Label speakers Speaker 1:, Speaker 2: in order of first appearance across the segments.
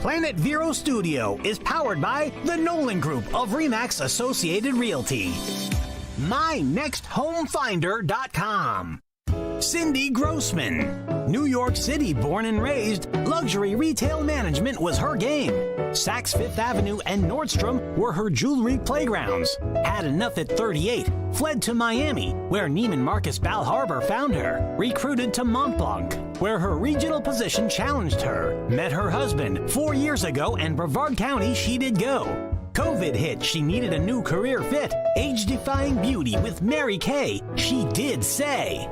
Speaker 1: Planet Vero Studio is powered by the Nolan Group of RE/MAX Associated Realty. MyNextHomeFinder.com. Cindy Grossman. New York City born and raised, luxury retail management was her game. Saks Fifth Avenue and Nordstrom were her jewelry playgrounds. Had enough at 38, fled to Miami, where Neiman Marcus Bal Harbour found her. Recruited to Mont Blanc, where her regional position challenged her. Met her husband 4 years ago, and Brevard County she did go. COVID hit, she needed a new career fit. Age-defying beauty with Mary Kay, she did say.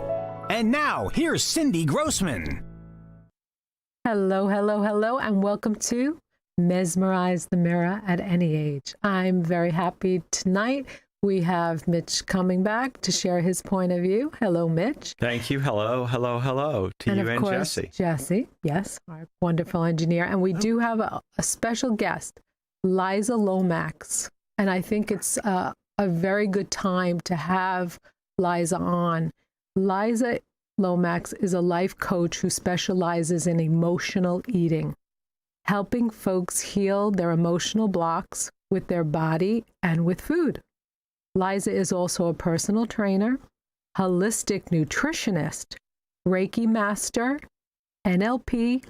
Speaker 1: And now, here's Cindy Grossman.
Speaker 2: Hello, hello, hello, and welcome to Mesmerize the Mirror at Any Age. I'm very happy tonight. We have Mitch coming back to share his point of view. Hello, Mitch.
Speaker 3: Thank you. Hello, hello, hello to you and Jesse.
Speaker 2: Jesse, yes, our wonderful engineer. And we do have a special guest, Liza Lomax. And I think it's a very good time to have Liza on. Liza Lomax is a life coach who specializes in emotional eating, helping folks heal their emotional blocks with their body and with food. Liza is also a personal trainer, holistic nutritionist, Reiki master, NLP,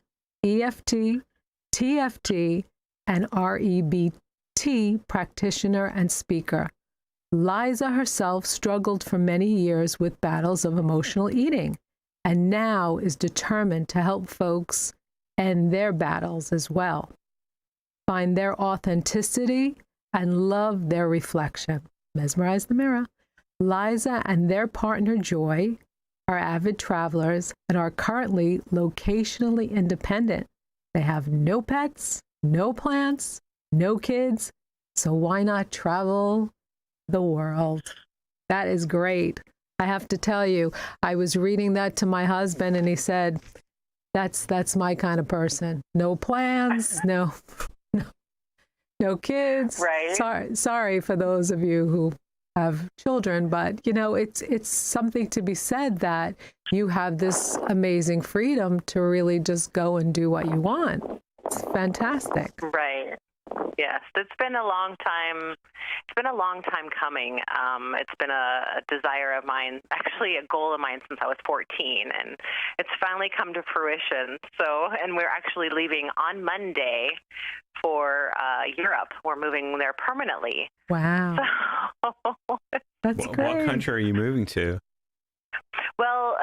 Speaker 2: EFT, TFT, and REBT practitioner and speaker. Liza herself struggled for many years with battles of emotional eating and now is determined to help folks end their battles as well, find their authenticity, and love their reflection. Mesmerize the Mirror. Liza and their partner Joy are avid travelers and are currently locationally independent. They have no pets, no plants, no kids, so why not travel the world? That is great. I have to tell you, I was reading that to my husband and he said, that's my kind of person. No plans, no kids.
Speaker 4: Right.
Speaker 2: Sorry for those of you who have children, but you know, it's something to be said that you have this amazing freedom to really just go and do what you want. It's fantastic.
Speaker 4: Right. Yes, it's been a long time. It's been a long time coming. It's been a desire of mine, actually a goal of mine since I was 14, and it's finally come to fruition. So, and we're actually leaving on Monday for Europe. We're moving there permanently.
Speaker 2: Wow.
Speaker 4: So,
Speaker 2: that's great.
Speaker 3: What country are you moving to?
Speaker 4: Well,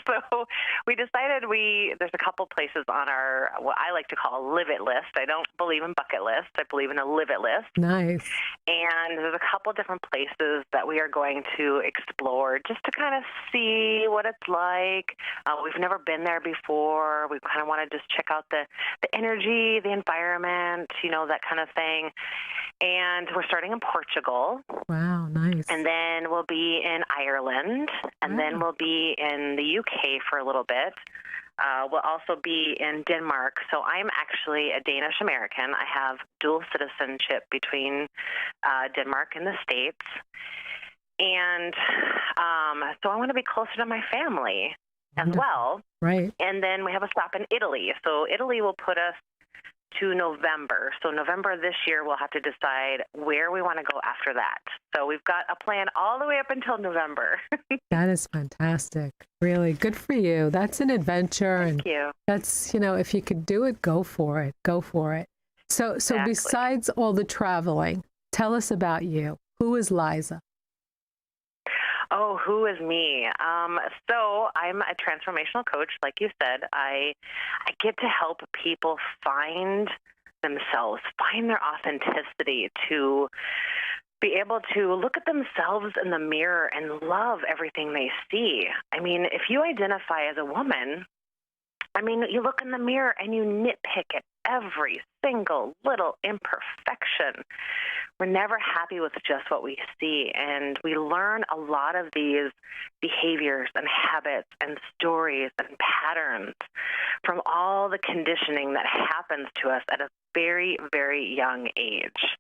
Speaker 4: so we decided there's a couple places on our, what I like to call a live it list. I don't believe in bucket lists. I believe in a live it list.
Speaker 2: Nice.
Speaker 4: And there's a couple different places that we are going to explore just to kind of see what it's like. We've never been there before. We kind of want to just check out the energy, the environment, that kind of thing. And we're starting in Portugal.
Speaker 2: Wow, nice.
Speaker 4: And then we'll be in Ireland. And then we'll be in the UK for a little bit. We'll also be in Denmark. So I'm actually a Danish American. I have dual citizenship between Denmark and the States. And so I want to be closer to my family as well.
Speaker 2: Right.
Speaker 4: And then we have a stop in Italy. So Italy will put us to November. So November this year, we'll have to decide where we want to go after that. So we've got a plan all the way up until November.
Speaker 2: That is fantastic. Really good for you. That's an adventure.
Speaker 4: Thank you.
Speaker 2: That's, if you could do it, go for it. Go for it. So
Speaker 4: Exactly.
Speaker 2: Besides all the traveling, tell us about you. Who is Liza?
Speaker 4: Oh, who is me? So I'm a transformational coach, like you said. I get to help people find themselves, find their authenticity, to be able to look at themselves in the mirror and love everything they see. I mean, if you identify as a woman, you look in the mirror and you nitpick at every single little imperfection. We're never happy with just what we see, and we learn a lot of these behaviors and habits and stories and patterns from all the conditioning that happens to us at a very, very young age.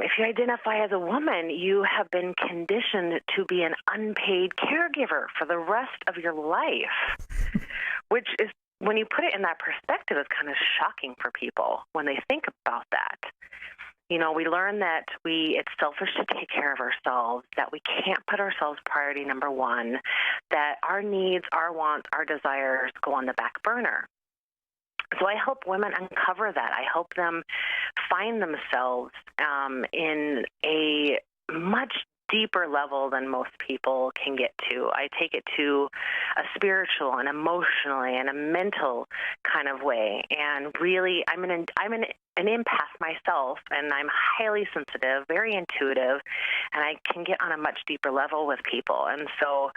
Speaker 4: If you identify as a woman, you have been conditioned to be an unpaid caregiver for the rest of your life, which is when you put it in that perspective, it's kind of shocking for people when they think about that. We learn that it's selfish to take care of ourselves, that we can't put ourselves priority number one, that our needs, our wants, our desires go on the back burner. So I help women uncover that. I help them find themselves in a much deeper level than most people can get to. I take it to a spiritual and emotionally and a mental kind of way. And really, I'm an empath myself, and I'm highly sensitive, very intuitive, and I can get on a much deeper level with people. And so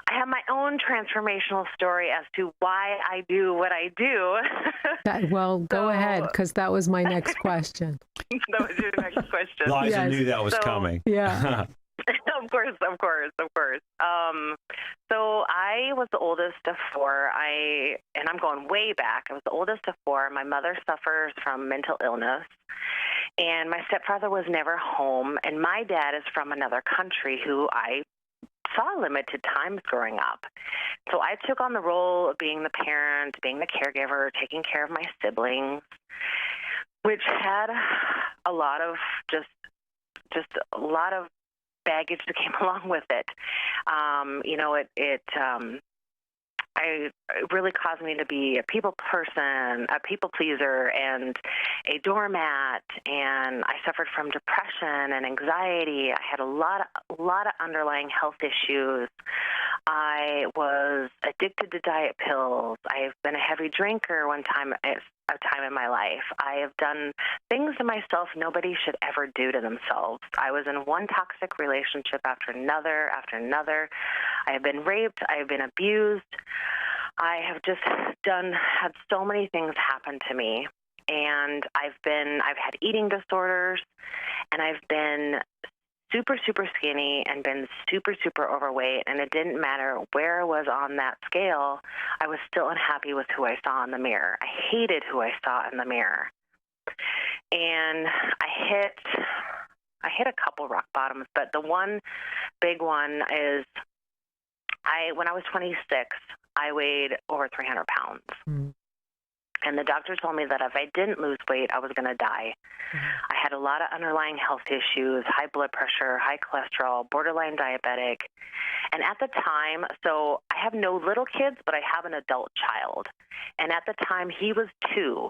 Speaker 4: I have my own transformational story as to why I do what I do.
Speaker 2: Go ahead, because that was my next question.
Speaker 4: That was your next question.
Speaker 3: Liza knew that was coming.
Speaker 2: Yeah.
Speaker 4: Of course. So I was the oldest of four. And I'm going way back. I was the oldest of four. My mother suffers from mental illness, and my stepfather was never home. And my dad is from another country who I saw limited times growing up. So I took on the role of being the parent, being the caregiver, taking care of my siblings, which had a lot of just a lot of baggage that came along with it. It really caused me to be a people person, a people pleaser, and a doormat. And I suffered from depression and anxiety. I had a lot of underlying health issues. I was addicted to diet pills. I've been a heavy drinker a time in my life. I have done things to myself nobody should ever do to themselves. I was in one toxic relationship after another. I have been raped. I have been abused. I have just had so many things happen to me. And I've had eating disorders, and I've been super, super skinny and been super, super overweight. And it didn't matter where I was on that scale. I was still unhappy with who I saw in the mirror. I hated who I saw in the mirror. And I hit a couple rock bottoms, but the one big one is when I was 26, I weighed over 300 pounds. Mm-hmm. And the doctor told me that if I didn't lose weight, I was going to die. Mm-hmm. I had a lot of underlying health issues, high blood pressure, high cholesterol, borderline diabetic. And at the time, so I have no little kids, but I have an adult child. And at the time, he was 2.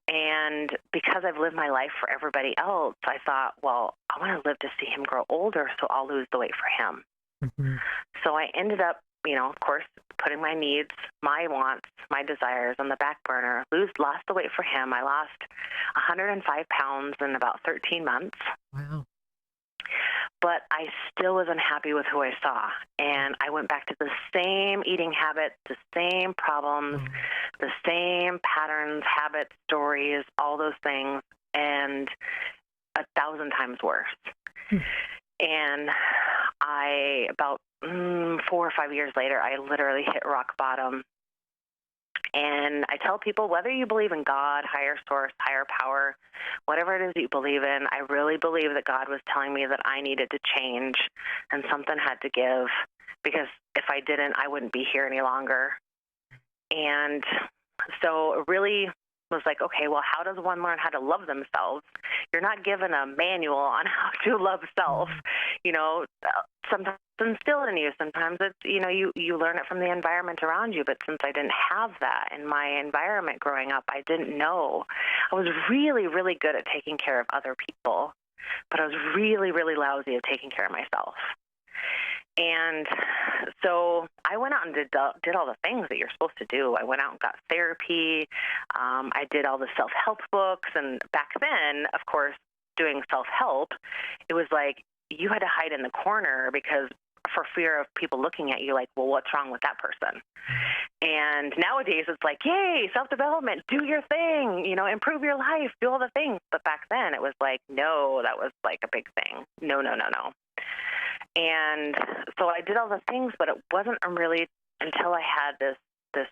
Speaker 4: And because I've lived my life for everybody else, I thought, well, I want to live to see him grow older, so I'll lose the weight for him. Mm-hmm. So I ended up, of course, putting my needs, my wants, my desires on the back burner, lost the weight for him. I lost 105 pounds in about 13 months.
Speaker 2: Wow.
Speaker 4: But I still was unhappy with who I saw. And I went back to the same eating habits, the same problems, the same patterns, habits, stories, all those things, and 1,000 times worse. And about 4 or 5 years later, I literally hit rock bottom. And I tell people, whether you believe in God, higher source, higher power, whatever it is that you believe in, I really believe that God was telling me that I needed to change and something had to give, because if I didn't, I wouldn't be here any longer. And so it really was like, okay, well, how does one learn how to love themselves? You're not given a manual on how to love self. Sometimes it's instilled in you. Sometimes it's, you learn it from the environment around you. But since I didn't have that in my environment growing up, I didn't know. I was really, really good at taking care of other people, but I was really, really lousy at taking care of myself. And so I went out and did all the things that you're supposed to do. I went out and got therapy. I did all the self-help books. And back then, of course, doing self-help, it was like you had to hide in the corner because for fear of people looking at you like, well, what's wrong with that person? And nowadays it's like, yay, self-development, do your thing, improve your life, do all the things. But back then it was like, no, that was like a big thing. No. And so I did all the things, but it wasn't really until I had this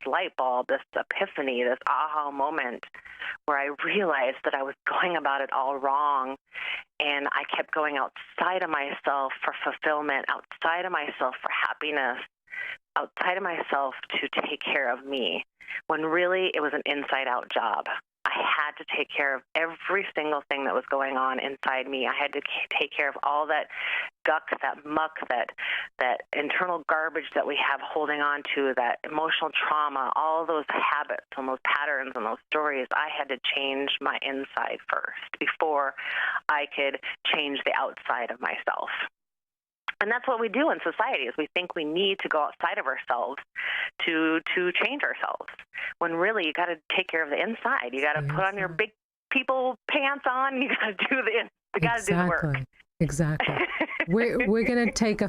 Speaker 4: light bulb, this epiphany, this aha moment where I realized that I was going about it all wrong. And I kept going outside of myself for fulfillment, outside of myself for happiness. outside of myself to take care of me, when really it was an inside-out job. I had to take care of every single thing that was going on inside me. I had to take care of all that guck, that muck, that internal garbage that we have holding on to, that emotional trauma, all those habits and those patterns and those stories. I had to change my inside first before I could change the outside of myself. And that's what we do in society, is we think we need to go outside of ourselves to change ourselves, when really you got to take care of the inside. You got to put on your big people pants on. You got to do the work.
Speaker 2: Exactly. We're gonna take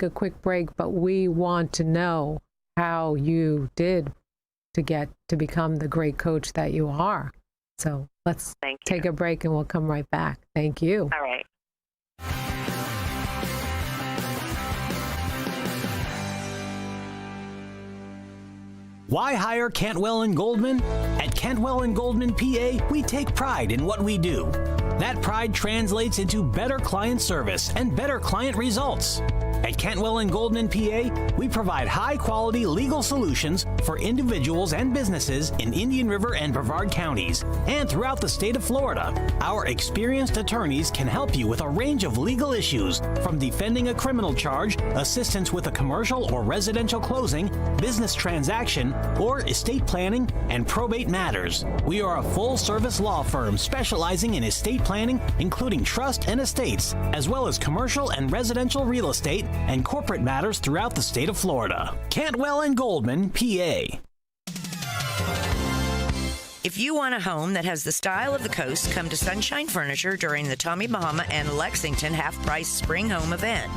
Speaker 2: a quick break, but we want to know how you did to become the great coach that you are. So let's take a break, and we'll come right back. Thank you.
Speaker 4: All right.
Speaker 1: Why hire Cantwell and Goldman? At Cantwell and Goldman, PA, we take pride in what we do. That pride translates into better client service and better client results. At Cantwell and Goldman, PA, we provide high-quality legal solutions for individuals and businesses in Indian River and Brevard counties and throughout the state of Florida. Our experienced attorneys can help you with a range of legal issues, from defending a criminal charge, assistance with a commercial or residential closing, business transaction, or estate planning and probate matters. We are a full-service law firm specializing in estate planning, including trust and estates, as well as commercial and residential real estate and corporate matters throughout the state of Florida. Cantwell and Goldman, PA.
Speaker 5: If you want a home that has the style of the coast, come to Sunshine Furniture during the Tommy Bahama and Lexington half-price spring home event.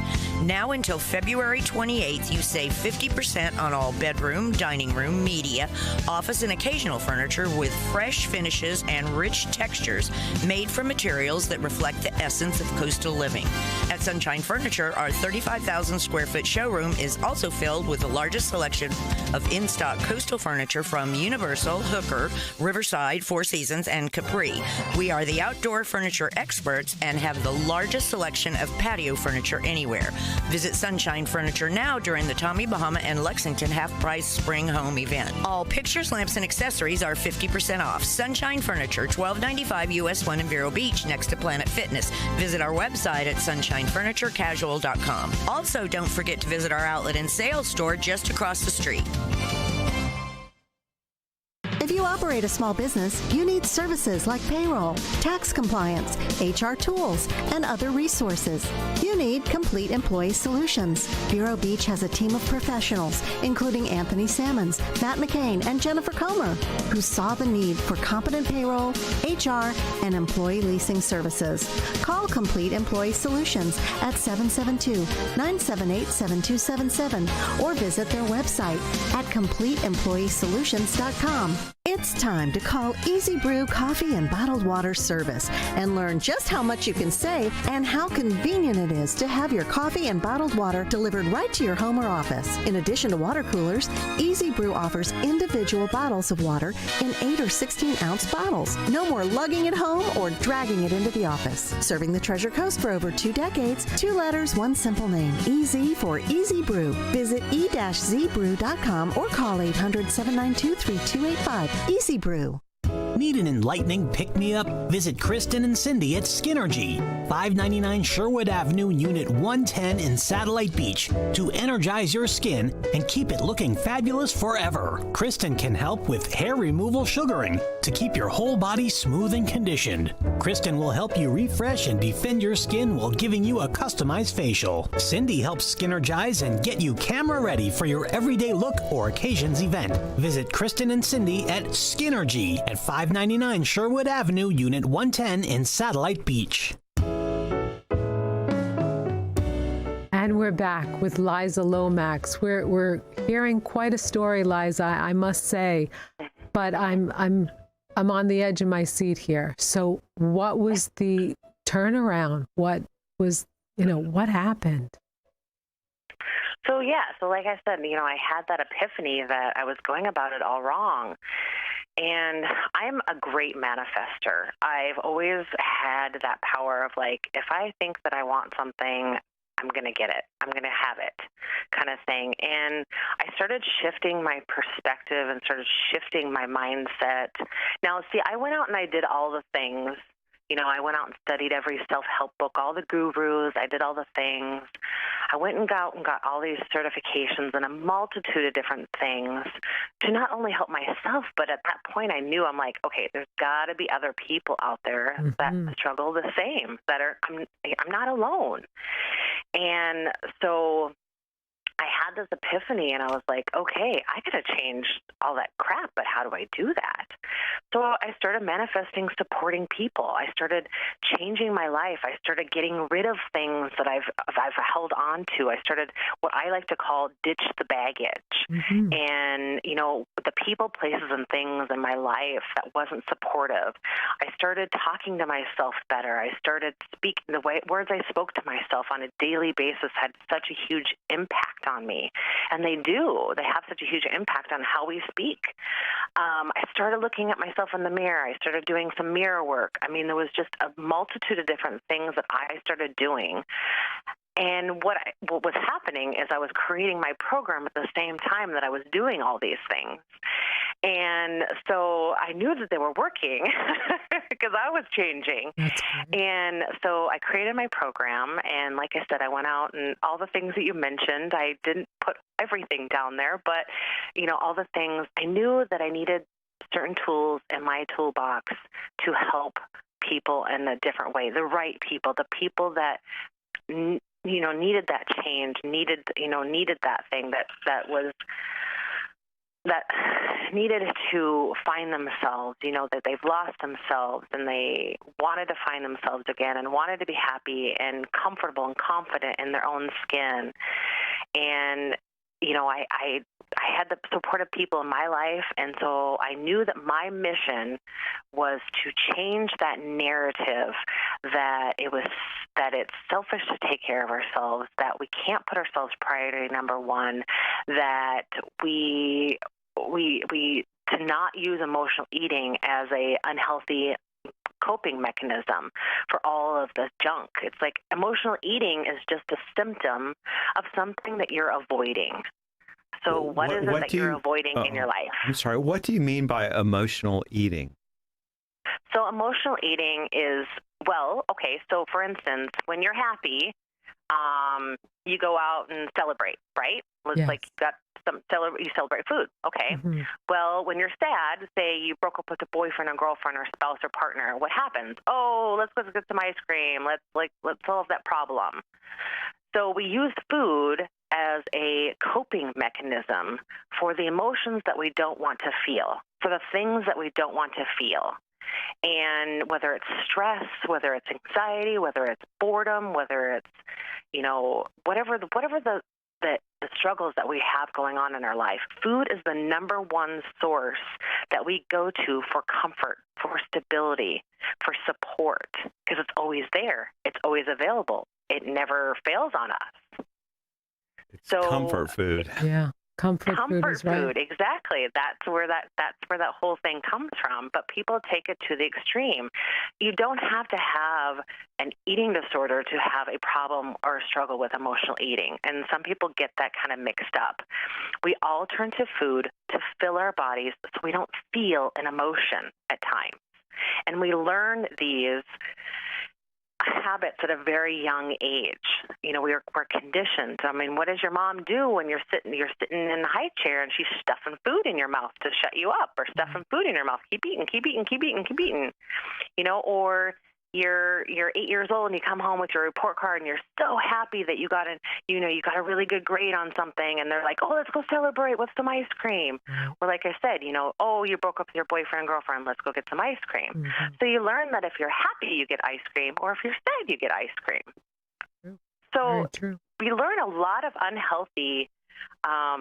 Speaker 5: Now until February 28th, you save 50% on all bedroom, dining room, media, office, and occasional furniture with fresh finishes and rich textures made from materials that reflect the essence of coastal living. At Sunshine Furniture, our 35,000 square foot showroom is also filled with the largest selection of in-stock coastal furniture from Universal, Hooker, Riverside, Four Seasons, and Capri. We are the outdoor furniture experts and have the largest selection of patio furniture anywhere. Visit Sunshine Furniture now during the Tommy Bahama and Lexington half-price spring home event. All pictures, lamps, and accessories are 50% off. Sunshine Furniture, 1295 US 1 in Vero Beach, next to Planet Fitness. Visit our website at sunshinefurniturecasual.com. Also, don't forget to visit our outlet and sales store just across the street.
Speaker 6: If you operate a small business, you need services like payroll, tax compliance, HR tools, and other resources. You need Complete Employee Solutions. Vero Beach has a team of professionals, including Anthony Sammons, Matt McCain, and Jennifer Comer, who saw the need for competent payroll, HR, and employee leasing services. Call Complete Employee Solutions at 772-978-7277 or visit their website at CompleteEmployeeSolutions.com. It's time to call Easy Brew Coffee and Bottled Water Service and learn just how much you can save and how convenient it is to have your coffee and bottled water delivered right to your home or office. In addition to water coolers, Easy Brew offers individual bottles of water in 8 or 16-ounce bottles. No more lugging it home or dragging it into the office. Serving the Treasure Coast for over 2 decades, 2 letters, 1 simple name. Easy for Easy Brew. Visit e-zbrew.com or call 800-792-3285. Easy Brew.
Speaker 1: Need an enlightening pick-me-up? Visit Kristen and Cindy at Skinnergy, 599 Sherwood Avenue, Unit 110 in Satellite Beach, to energize your skin and keep it looking fabulous forever. Kristen can help with hair removal sugaring to keep your whole body smooth and conditioned. Kristen will help you refresh and defend your skin while giving you a customized facial. Cindy helps Skinnergize and get you camera ready for your everyday look or occasions event. Visit Kristen and Cindy at Skinnergy at 599 Sherwood Avenue, Unit 110 in Satellite Beach.
Speaker 2: And we're back with Liza Lomax. We're hearing quite a story, Liza, I must say, but I'm on the edge of my seat here. So what was the turnaround? What was, what happened?
Speaker 4: So like I said, I had that epiphany that I was going about it all wrong. And I'm a great manifester. I've always had that power of if I think that I want something, I'm going to get it. I'm going to have it kind of thing. And I started shifting my perspective and started shifting my mindset. Now, see, I went out and I did all the things. You know, I went out and studied every self-help book, all the gurus. I did all the things. I went and got all these certifications and a multitude of different things to not only help myself, but at that point I knew, I'm like, okay, there's got to be other people out there that struggle the same, that are, I'm not alone. And so I had this epiphany, and I was like, okay, I got to change all that crap, but how do I do that? So I started manifesting supporting people. I started changing my life. I started getting rid of things that I've held on to. I started what I like to call ditch the baggage. And, you know, the people, places, and things in my life that wasn't supportive. I started talking to myself better. I started speaking the words I spoke to myself on a daily basis had such a huge impact on me. And they do. They have such a huge impact on how we speak. I started looking at myself in the mirror. I started doing some mirror work. I mean, there was just a multitude of different things that I started doing. And what was happening is I was creating my program at the same time that I was doing all these things. And so I knew that they were working because I was changing. And so I created my program. And like I said, I went out and all the things that you mentioned, I didn't put everything down there, but, you know, all the things, I knew that I needed certain tools in my toolbox to help people in a different way, the right people, the people that, you know, needed that change, needed that thing that needed to find themselves, you know, that they've lost themselves and they wanted to find themselves again and wanted to be happy and comfortable and confident in their own skin. And, you know, I had the support of people in my life, and so I knew that my mission was to change that narrative that it's selfish to take care of ourselves, that we can't put ourselves priority number one, that we to not use emotional eating as a unhealthy coping mechanism for all of the junk. It's like emotional eating is just a symptom of something that you're avoiding. So what is it that you're avoiding in your life?
Speaker 3: I'm sorry, what do you mean by emotional eating?
Speaker 4: So emotional eating is, well, okay, so for instance, when you're happy, you go out and celebrate, right? It's like you celebrate food. Okay. Well, when you're sad, say you broke up with a boyfriend or girlfriend or spouse or partner, what happens? Oh, let's go get some ice cream. Let's solve that problem. So we use food as a coping mechanism for the emotions that we don't want to feel, for the things that we don't want to feel. And whether it's stress, whether it's anxiety, whether it's boredom, whether it's, you know, whatever the struggles that we have going on in our life, food is the number one source that we go to for comfort, for stability, for support, because it's always there. It's always available. It never fails on us.
Speaker 3: It's comfort food.
Speaker 2: Yeah. Comfort food, right.
Speaker 4: Exactly. That's where that whole thing comes from. But people take it to the extreme. You don't have to have an eating disorder to have a problem or a struggle with emotional eating. And some people get that kind of mixed up. We all turn to food to fill our bodies so we don't feel an emotion at times. And we learn these habits at a very young age. You know, we're conditioned. I mean, what does your mom do when you're sitting in the high chair and she's stuffing food in your mouth to shut you up, or stuffing food in your mouth? Keep eating, keep eating, keep eating, keep eating. You know, or you're 8 years old and you come home with your report card and you're so happy that you got a really good grade on something, and they're like, oh, let's go celebrate with some ice cream. Or like I said, you know, oh, you broke up with your boyfriend, girlfriend, let's go get some ice cream. So you learn that if you're happy, you get ice cream, or if you're sad, you get ice cream. So we learn a lot of unhealthy a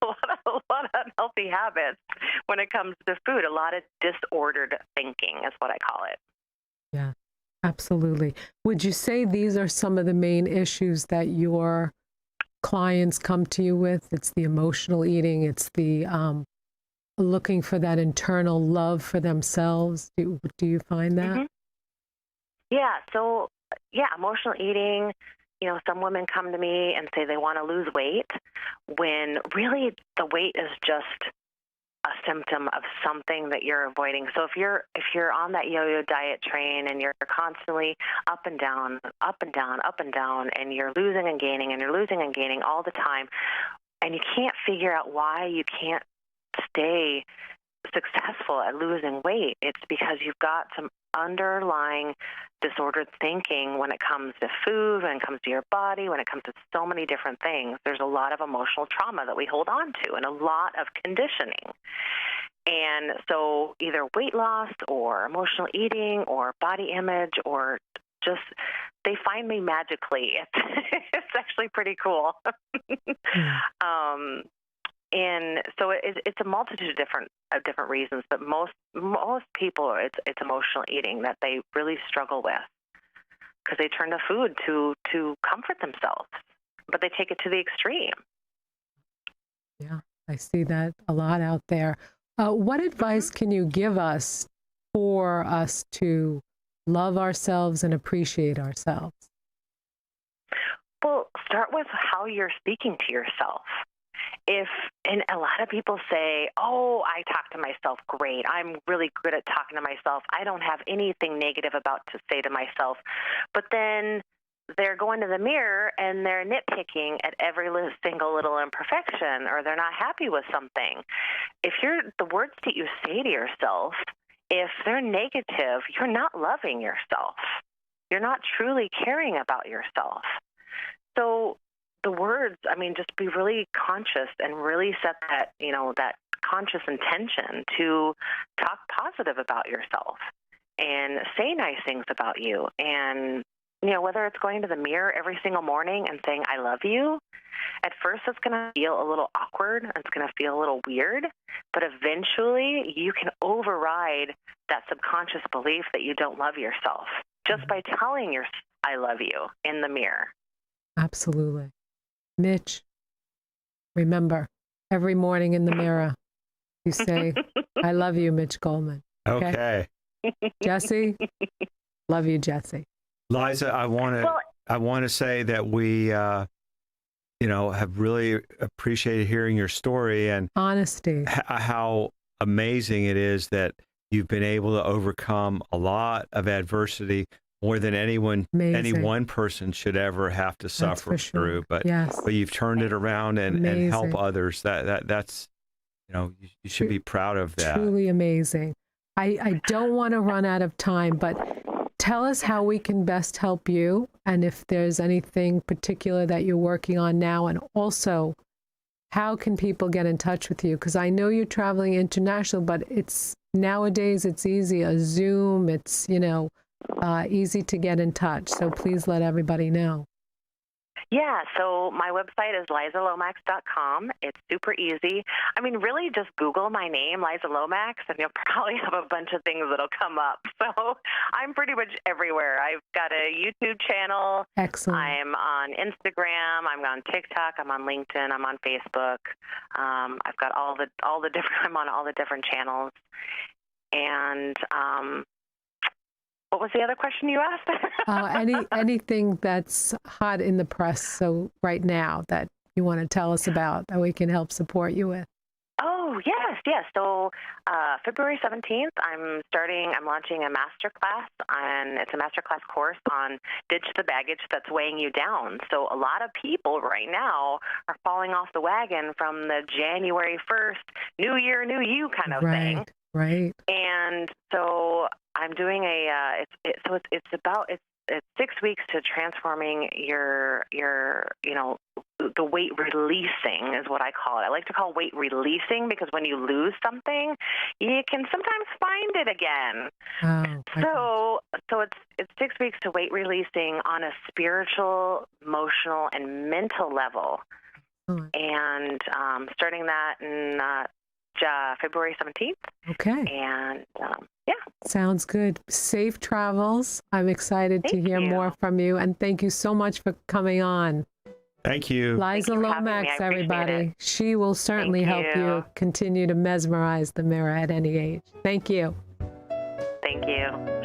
Speaker 4: lot of unhealthy habits when it comes to food. A lot of disordered thinking is what I call it.
Speaker 2: Yeah, absolutely. Would you say these are some of the main issues that your clients come to you with? It's the emotional eating. It's the looking for that internal love for themselves. Do you find that?
Speaker 4: Yeah. So, yeah, emotional eating, some women come to me and say they want to lose weight when really the weight is just a symptom of something that you're avoiding. So if you're on that yo-yo diet train and you're constantly up and down, up and down, up and down, and you're losing and gaining and you're losing and gaining all the time, and you can't figure out why you can't stay successful at losing weight, it's because you've got some underlying disordered thinking when it comes to food, when it comes to your body, when it comes to so many different things. There's a lot of emotional trauma that we hold on to and a lot of conditioning. And so either weight loss or emotional eating or body image or just they find me magically. It's actually pretty cool. And so it's a multitude of different reasons, but most people it's emotional eating that they really struggle with because they turn to food to comfort themselves, but they take it to the extreme.
Speaker 2: Yeah, I see that a lot out there. What advice can you give us for us to love ourselves and appreciate ourselves?
Speaker 4: Well, start with how you're speaking to yourself. And a lot of people say, oh, I talk to myself great. I'm really good at talking to myself. I don't have anything negative to say to myself. But then they're going to the mirror and they're nitpicking at every single little imperfection, or they're not happy with something. If the words that you say to yourself, if they're negative, you're not loving yourself. You're not truly caring about yourself. So the words, just be really conscious and really set that, that conscious intention to talk positive about yourself and say nice things about you. And, whether it's going to the mirror every single morning and saying, I love you, at first it's going to feel a little awkward. It's going to feel a little weird, but eventually you can override that subconscious belief that you don't love yourself just by telling yourself, I love you in the mirror.
Speaker 2: Absolutely. Mitch, remember, every morning in the mirror, you say, I love you, Mitch Goldman.
Speaker 3: Okay.
Speaker 2: Jesse, love you, Jesse.
Speaker 3: Liza, I want to say that we, have really appreciated hearing your story and
Speaker 2: honesty.
Speaker 3: How amazing it is that you've been able to overcome a lot of adversity, more than any one person should ever have to suffer through. But you've turned it around and help others. That's you should be proud of that.
Speaker 2: Truly amazing. I don't want to run out of time, but tell us how we can best help you, and if there's anything particular that you're working on now, and also how can people get in touch with you? Because I know you're traveling international, but nowadays it's easy. A Zoom, it's easy to get in touch. So please let everybody know.
Speaker 4: Yeah, so my website is LizaLomax.com. It's super easy. Really just Google my name, Liza Lomax, and you'll probably have a bunch of things that'll come up. So I'm pretty much everywhere. I've got a YouTube channel.
Speaker 2: Excellent.
Speaker 4: I'm on Instagram. I'm on TikTok. I'm on LinkedIn. I'm on Facebook. I've got all the different. I'm on all the different channels. And what was the other question you asked?
Speaker 2: Anything that's hot in the press, so right now, that you want to tell us about that we can help support you with?
Speaker 4: Oh, yes. So February 17th, I'm launching a masterclass, and it's a masterclass course on ditch the baggage that's weighing you down. So a lot of people right now are falling off the wagon from the January 1st, new year, new you kind of thing.
Speaker 2: Right.
Speaker 4: And so I'm doing it's 6 weeks to transforming your the weight releasing is what I call it. I like to call weight releasing because when you lose something, you can sometimes find it again. So it's 6 weeks to weight releasing on a spiritual, emotional, and mental level. And starting that in February 17th.
Speaker 2: Okay.
Speaker 4: And
Speaker 2: sounds good. Safe travels. I'm excited to hear more from you, and thank you so much for coming on.
Speaker 3: Thank you.
Speaker 2: Liza Lomax, everybody. She will certainly help you continue to mesmerize the mirror at any age. Thank you.
Speaker 4: Thank you.